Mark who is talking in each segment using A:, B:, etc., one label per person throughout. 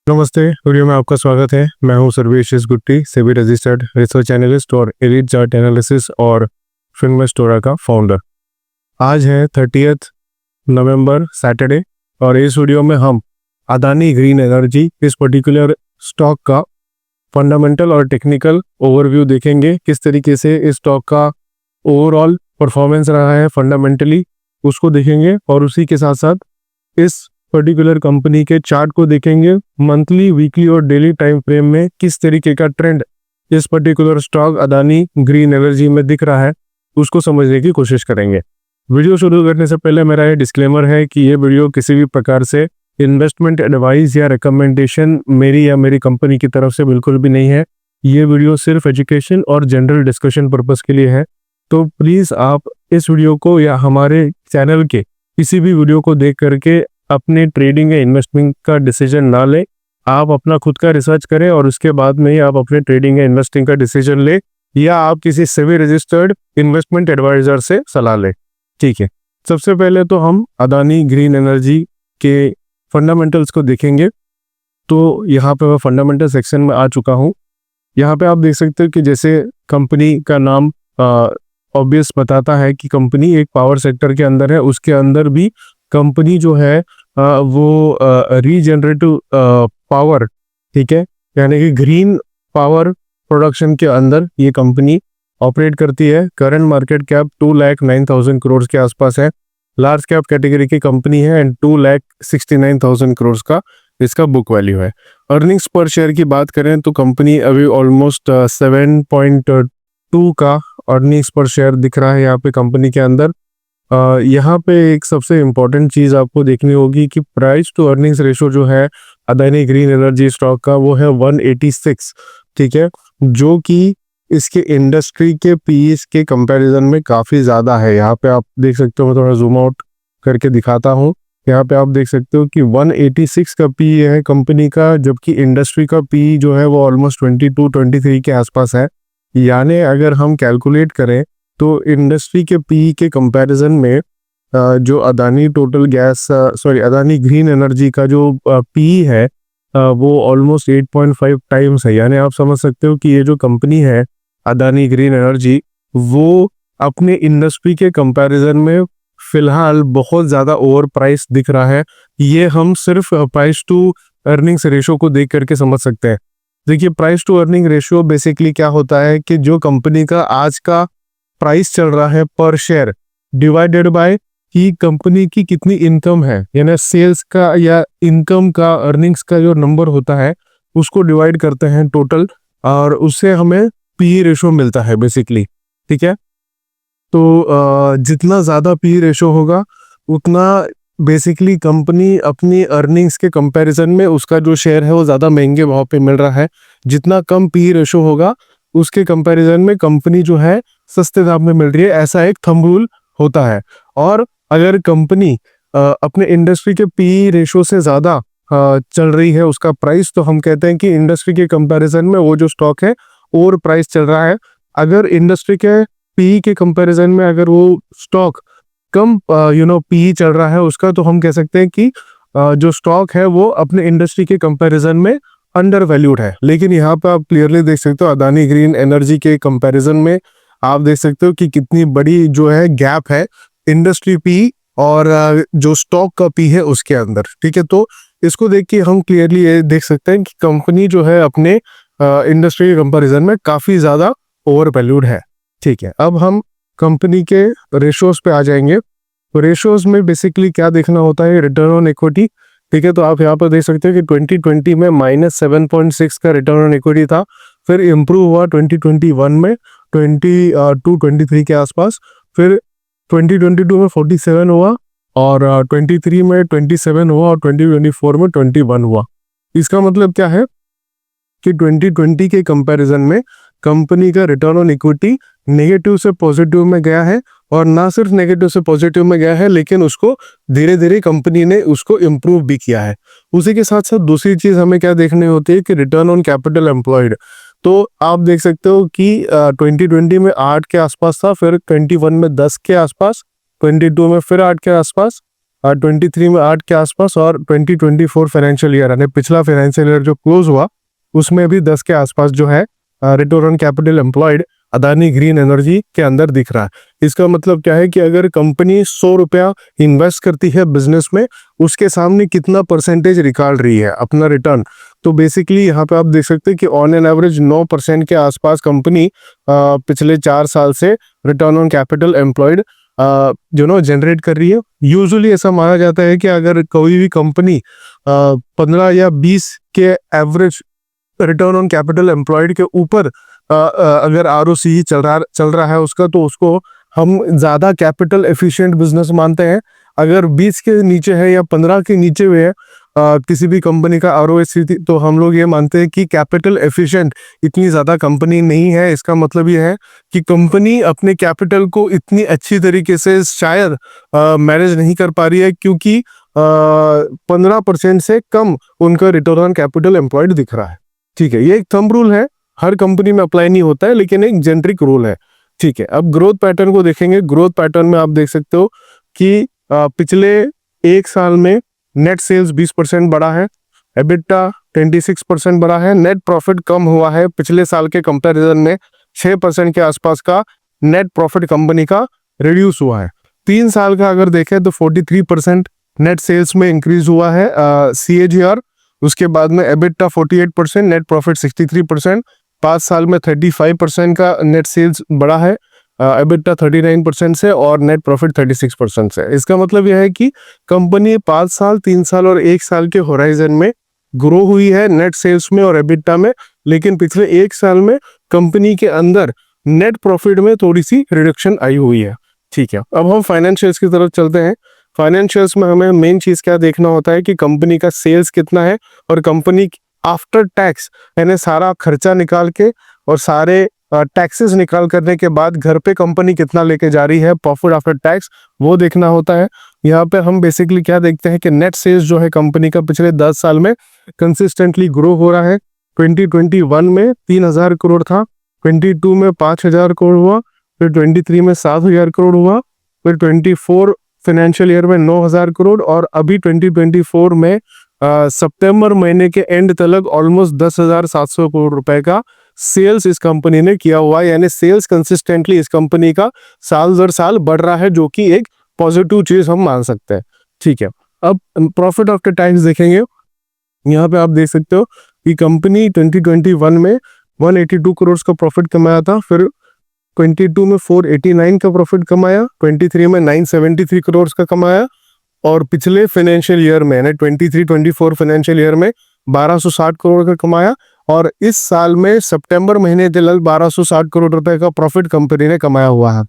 A: नमस्ते, वीडियो में आपका स्वागत है। मैं हूं सर्वेश गुट्टी, सेबी रजिस्टर्ड रिसर्च एनालिस्ट और एलीट चार्ट एनालिसिस और फिनमेस्टोरा का फाउंडर। आज है 30 नवंबर सैटरडे और इस वीडियो में हम अदानी ग्रीन एनर्जी इस पर्टिकुलर स्टॉक का फंडामेंटल और टेक्निकल ओवरव्यू देखेंगे। किस तरीके से इस स्टॉक का ओवरऑल परफॉर्मेंस रहा है फंडामेंटली, उसको देखेंगे और उसी के साथ साथ इस पर्टिकुलर कंपनी के चार्ट को देखेंगे। मंथली, वीकली और डेली टाइम फ्रेम में किस तरीके का ट्रेंड इस particular stock Adani green energy में दिख रहा है, उसको समझने की कोशिश करेंगे। वीडियो शुरू करने से पहले मेरा ये डिस्क्लेमर है कि ये वीडियो किसी भी प्रकार से इन्वेस्टमेंट एडवाइस या रिकमेंडेशन मेरी या मेरी कंपनी की तरफ से बिल्कुल भी नहीं है। ये वीडियो सिर्फ एजुकेशन और जनरल डिस्कशन पर्पस के लिए है। तो प्लीज़ आप इस वीडियो को या हमारे चैनल के किसी भी वीडियो को देख करके अपने ट्रेडिंग या इन्वेस्टमेंट का डिसीजन ना लें। आप अपना खुद का रिसर्च करें और उसके बाद में ही आप अपने ट्रेडिंग या इन्वेस्टिंग का डिसीजन लें, या आप किसी सेबी रजिस्टर्ड इन्वेस्टमेंट एडवाइजर से सलाह लें। ठीक है, सबसे पहले तो हम अदानी ग्रीन एनर्जी के फंडामेंटल्स को देखेंगे। तो यहाँ पे मैं फंडामेंटल सेक्शन में आ चुका हूँ। यहाँ पे आप देख सकते हो कि जैसे कंपनी का नाम ऑब्वियस बताता है कि कंपनी एक पावर सेक्टर के अंदर है। उसके अंदर भी कंपनी जो है वो रीजनरेटिव पावर, ठीक है, यानी कि ग्रीन पावर प्रोडक्शन के अंदर ये कंपनी ऑपरेट करती है। करंट मार्केट कैप 2,09,000 करोड़ के आसपास है। लार्ज कैप कैटेगरी की कंपनी है एंड 2,69,000 करोड़ का इसका बुक वैल्यू है। अर्निंग्स पर शेयर की बात करें तो कंपनी अभी ऑलमोस्ट 7.2 का अर्निंग्स पर शेयर दिख रहा है यहाँ पे कंपनी के अंदर। यहाँ पे एक सबसे इम्पॉर्टेंट चीज़ आपको देखनी होगी कि प्राइस टू अर्निंग्स रेशो जो है अदानी ग्रीन एनर्जी स्टॉक का वो है 186, ठीक है, जो कि इसके इंडस्ट्री के पीईस के कंपैरिजन में काफ़ी ज़्यादा है। यहाँ पे आप देख सकते हो, मैं थोड़ा जूम आउट करके दिखाता हूँ। यहाँ पे आप देख सकते हो कि 186 का पी है कंपनी का, जबकि इंडस्ट्री का पी जो है वो ऑलमोस्ट 22-23 के आसपास है। यानी अगर हम कैलकुलेट करें तो इंडस्ट्री के पी के कंपैरिजन में जो अदानी अदानी ग्रीन एनर्जी का जो पी है वो ऑलमोस्ट 8.5 टाइम्स है। यानी आप समझ सकते हो कि ये जो कंपनी है अदानी ग्रीन एनर्जी वो अपने इंडस्ट्री के कंपैरिजन में फिलहाल बहुत ज़्यादा ओवर प्राइस दिख रहा है। ये हम सिर्फ प्राइस टू अर्निंग्स रेशो को देख करके समझ सकते हैं। देखिए, price to earning ratio basically क्या होता है कि जो कंपनी का आज का प्राइस चल रहा है पर शेयर डिवाइडेड बाय कि कंपनी की कितनी इनकम है, यानी सेल्स का या इनकम का, अर्निंग्स का जो नंबर होता है उसको डिवाइड करते हैं टोटल, और उससे हमें पी रेशो मिलता है बेसिकली। ठीक है, तो जितना ज़्यादा पी रेशो होगा उतना बेसिकली कंपनी अपनी अर्निंग्स के कंपैरिजन में उसका जो शेयर है वो ज़्यादा महंगे भाव पे मिल रहा है। जितना कम पी रेशो होगा उसके कंपैरिजन में कंपनी जो है सस्ते दाम में मिल रही है। ऐसा एक थंब रूल होता है। और अगर कंपनी अपने इंडस्ट्री के पी रेशो से ज़्यादा चल रही है उसका प्राइस, तो हम कहते हैं कि इंडस्ट्री के कंपैरिजन में वो जो स्टॉक है ओवर प्राइस चल रहा है। अगर इंडस्ट्री के पी के कंपैरिजन में अगर वो स्टॉक कम पी चल रहा है उसका, तो हम कह सकते हैं कि जो स्टॉक है वो अपने इंडस्ट्री के कंपैरिजन में अंडर वैल्यूड है। लेकिन यहाँ पे आप क्लियरली देख सकते हो अदानी ग्रीन एनर्जी के कंपैरिजन में आप देख सकते हो कि कितनी बड़ी जो है गैप है इंडस्ट्री पी और जो स्टॉक का पी है उसके अंदर। ठीक है, तो इसको देख के हम क्लियरली ये देख सकते हैं कि कंपनी जो है अपने इंडस्ट्री के कंपैरिजन में काफ़ी ज़्यादा ओवर वैल्यूड है। ठीक है, अब हम कंपनी के रेशोज पे आ जाएंगे। तो रेशोज में बेसिकली क्या देखना होता है, रिटर्न ऑन इक्विटी। ठीक है, तो आप यहाँ पर देख सकते हो कि 2020 में -7.6 का रिटर्न ऑन इक्विटी था, फिर इम्प्रूव हुआ 2021 में 22-23 के आसपास, फिर 2022 में 47 हुआ, और 23 में 27 हुआ, और 2024 में 21 हुआ। इसका मतलब क्या है कि 2020 के कंपैरिजन में कंपनी का रिटर्न ऑन इक्विटी नेगेटिव से पॉजिटिव में गया है, और ना सिर्फ नेगेटिव से पॉजिटिव में गया है लेकिन उसको धीरे धीरे कंपनी ने उसको इम्प्रूव भी किया है। उसी के साथ साथ दूसरी चीज़ हमें क्या देखनी होती है कि रिटर्न ऑन कैपिटल एम्प्लॉयड। तो आप देख सकते हो कि 2020 में 8 के आसपास था, फिर 21 में 10 के आसपास, 22 में फिर 8 के आसपास, 23 में 8 के आसपास, और 2024 फाइनेंशियल ईयर यानी पिछला फाइनेंशियल ईयर जो क्लोज हुआ उसमें भी 10 के आसपास जो है return on capital employed Adani green energy के अंदर दिख रहा है। इसका मतलब क्या है कि अगर कंपनी 100 रुपया इन्वेस्ट करती है बिजनेस में, उसके सामने कितना परसेंटेज निकाल रही है अपना रिटर्न। तो बेसिकली यहाँ पे आप देख सकते हैं कि ऑन एन एवरेज 9% के आसपास कंपनी पिछले 4 साल से return on capital employed generate कर रही है। यूजुअली ऐसा माना जाता है कि अगर कोई भी कंपनी 15 या 20 के average return on capital employed के ऊपर अगर आरओसी चल रहा है उसका, तो उसको हम ज्यादा कैपिटल एफिशिएंट बिजनेस मानते हैं। अगर 20 के नीचे है या 15 के नीचे हुए है किसी भी कंपनी का आरओसी, तो हम लोग ये मानते हैं कि कैपिटल एफिशिएंट इतनी ज्यादा कंपनी नहीं है। इसका मतलब ये है कि कंपनी अपने कैपिटल को इतनी अच्छी तरीके से शायद मैनेज नहीं कर पा रही है, क्योंकि 15% से कम उनका रिटर्न ऑन कैपिटल एम्प्लॉयड दिख रहा है। ठीक है, ये एक थंब रूल है, हर कंपनी में अप्लाई नहीं होता है, लेकिन एक जेनरिक रूल है। ठीक है, अब ग्रोथ पैटर्न को देखेंगे। ग्रोथ पैटर्न में आप देख सकते हो कि पिछले एक साल में नेट सेल्स 20% बढ़ा है, एबिटा 26% बढ़ा है, नेट प्रॉफिट कम हुआ है पिछले साल के कंपैरिजन में 6% के आसपास का नेट प्रॉफिट कंपनी का रिड्यूस हुआ है। 3 साल का अगर देखें तो 43% नेट सेल्स में इंक्रीज हुआ है CAGR। उसके बाद में एबिटा 48%, नेट प्रॉफिट 63%। 5 साल में 35% का नेट सेल्स बढ़ा है एबिटा 39% से, और नेट प्रॉफिट 36% से। इसका मतलब यह है कि कंपनी 5 साल, 3 साल और 1 साल के होराइजन में ग्रो हुई है नेट सेल्स में और एबिटा में, लेकिन पिछले 1 साल में कंपनी के अंदर नेट प्रॉफिट में थोड़ी सी रिडक्शन आई हुई है। ठीक है, अब हम फाइनेंशियल्स की तरफ चलते हैं। फाइनेंशियल्स में हमें मेन चीज क्या देखना होता है कि कंपनी का सेल्स कितना है, और कंपनी आफ्टर टैक्स यानी सारा खर्चा निकाल के और सारे टैक्सेस निकाल करने के बाद घर पे कंपनी कितना लेके जा रही है प्रॉफिट आफ्टर टैक्स, वो देखना होता है। यहाँ पे हम बेसिकली क्या देखते हैं कि नेट सेल्स जो है कंपनी का पिछले 10 साल में कंसिस्टेंटली ग्रो हो रहा है। 2021 में 3,000 करोड़ था, 22 में 5,000 करोड़ हुआ, फिर 23 में 7,000 करोड़ हुआ, फिर 24 फाइनेंशियल ईयर में 9,000 करोड़, और अभी 2024 में सितंबर महीने के एंड तक ऑलमोस्ट 10,700 करोड़ रुपए का सेल्स इस कंपनी ने किया हुआ है। यानी सेल्स कंसिस्टेंटली इस कंपनी का साल दर साल बढ़ रहा है, जो कि एक पॉजिटिव चीज हम मान सकते हैं। ठीक है, अब प्रॉफिट आफ्टर टैक्स देखेंगे। यहाँ पे आप देख सकते हो कि कंपनी 2021 में 182 करोड़ का प्रॉफिट कमाया था, फिर 22 में 489 का प्रॉफिट कमाया, 23 में 973 करोड़ का कमाया, और पिछले फाइनेंशियल ईयर में यानी 23-24 फाइनेंशियल ईयर में 1260 करोड़ का कमाया, और इस साल में सितंबर महीने तक 1260 करोड़ रुपए का प्रॉफिट कंपनी ने कमाया हुआ है।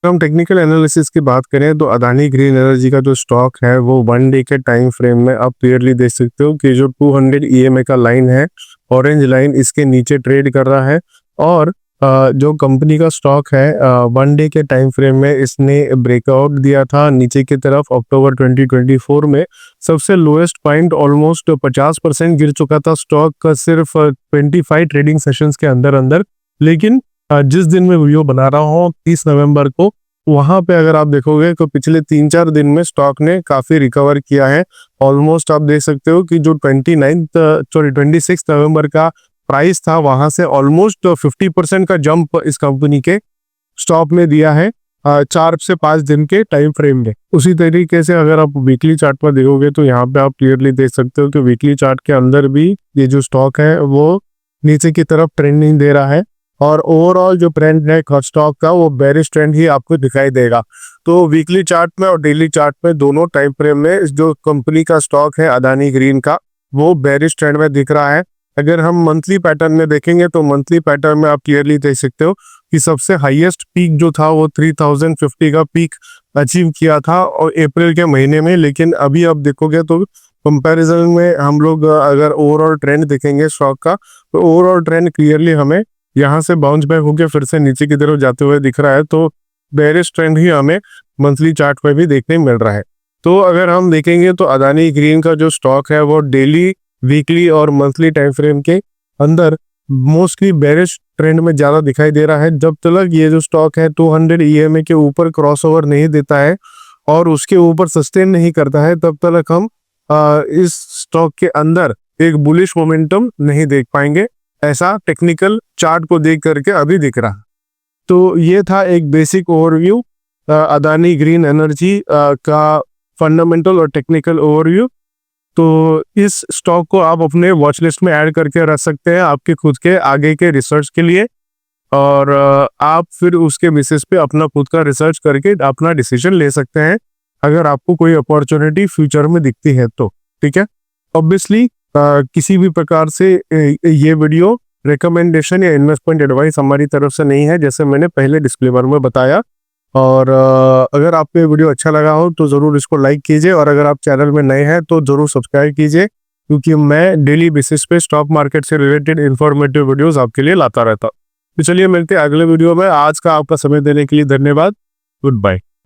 A: हम टेक्निकल एनालिसिस की बात करें तो अदानी ग्रीन एनर्जी का जो स्टॉक है वो 1 डे के टाइम फ्रेम में आप क्लियरली देख सकते हो कि जो 200 EMA का लाइन है, ऑरेंज लाइन, इसके नीचे ट्रेड कर रहा है। और जो कंपनी का स्टॉक है 1 डे के टाइम फ्रेम में इसने ब्रेकआउट दिया था नीचे की तरफ अक्टूबर 2024 में। सबसे लोएस्ट पॉइंट ऑलमोस्ट 50% गिर चुका था स्टॉक का सिर्फ 25 ट्रेडिंग सेशंस के अंदर। लेकिन जिस दिन मैं वीडियो बना रहा हूँ 30 नवंबर को, वहां पे अगर आप देखोगे तो पिछले 3-4 दिन में स्टॉक ने काफी रिकवर किया है। ऑलमोस्ट आप देख सकते हो कि जो 26 नवंबर का प्राइस था वहां से ऑलमोस्ट 50% का जंप इस कंपनी के स्टॉक में दिया है 4 से 5 दिन के टाइम फ्रेम में। उसी तरीके से अगर आप वीकली चार्ट पर देखोगे तो यहाँ पे आप क्लियरली देख सकते हो कि वीकली चार्ट के अंदर भी ये जो स्टॉक है वो नीचे की तरफ ट्रेंडिंग दे रहा है, और ओवरऑल जो ट्रेंड है स्टॉक का वो बेरिश ट्रेंड ही आपको दिखाई देगा। तो वीकली चार्ट में और डेली चार्ट में दोनों टाइम फ्रेम में जो कंपनी का स्टॉक है अदानी ग्रीन का वो बेरिश ट्रेंड में दिख रहा है। अगर हम मंथली पैटर्न में देखेंगे तो मंथली पैटर्न में आप क्लियरली देख सकते हो कि सबसे हाईएस्ट पीक जो था वो 3050 का पीक अचीव किया था और अप्रैल के महीने में। लेकिन अभी आप देखोगे तो कंपैरिजन में हम लोग अगर ओवरऑल ट्रेंड देखेंगे स्टॉक का तो ओवरऑल ट्रेंड क्लियरली हमें यहाँ से बाउंस बैक होकर फिर से नीचे की तरफ जाते हुए दिख रहा है। तो बेरिश ट्रेंड ही हमें मंथली चार्ट पे भी देखने मिल रहा है। तो अगर हम देखेंगे तो अदानी ग्रीन का जो स्टॉक है वो डेली, वीकली और मंथली टाइम फ्रेम के अंदर मोस्टली बेरिश ट्रेंड में ज्यादा दिखाई दे रहा है। जब तक ये जो स्टॉक है 200 EMA के ऊपर क्रॉसओवर नहीं देता है और उसके ऊपर सस्टेन नहीं करता है, तब तक हम इस स्टॉक के अंदर एक बुलिश मोमेंटम नहीं देख पाएंगे, ऐसा टेक्निकल चार्ट को देख करके अभी दिख रहा। तो ये था एक basic overview Adani green energy का फंडामेंटल और टेक्निकल ओवरव्यू। तो इस स्टॉक को आप अपने वॉच लिस्ट में ऐड करके रख सकते हैं आपके खुद के आगे के रिसर्च के लिए, और आप फिर उसके बेसिस पे अपना खुद का रिसर्च करके अपना डिसीजन ले सकते हैं अगर आपको कोई अपॉर्चुनिटी फ्यूचर में दिखती है तो। ठीक है, ऑब्वियसली किसी भी प्रकार से ये वीडियो रिकमेंडेशन या इन्वेस्टमेंट एडवाइस हमारी तरफ से नहीं है, जैसे मैंने पहले डिस्क्लेमर में बताया। और अगर आपको ये वीडियो अच्छा लगा हो तो ज़रूर इसको लाइक कीजिए, और अगर आप चैनल में नए हैं तो ज़रूर सब्सक्राइब कीजिए, क्योंकि मैं डेली बेसिस पे स्टॉक मार्केट से रिलेटेड इंफॉर्मेटिव वीडियोस आपके लिए लाता रहता हूँ। तो चलिए मिलते हैं अगले वीडियो में। आज का आपका समय देने के लिए धन्यवाद। Good bye.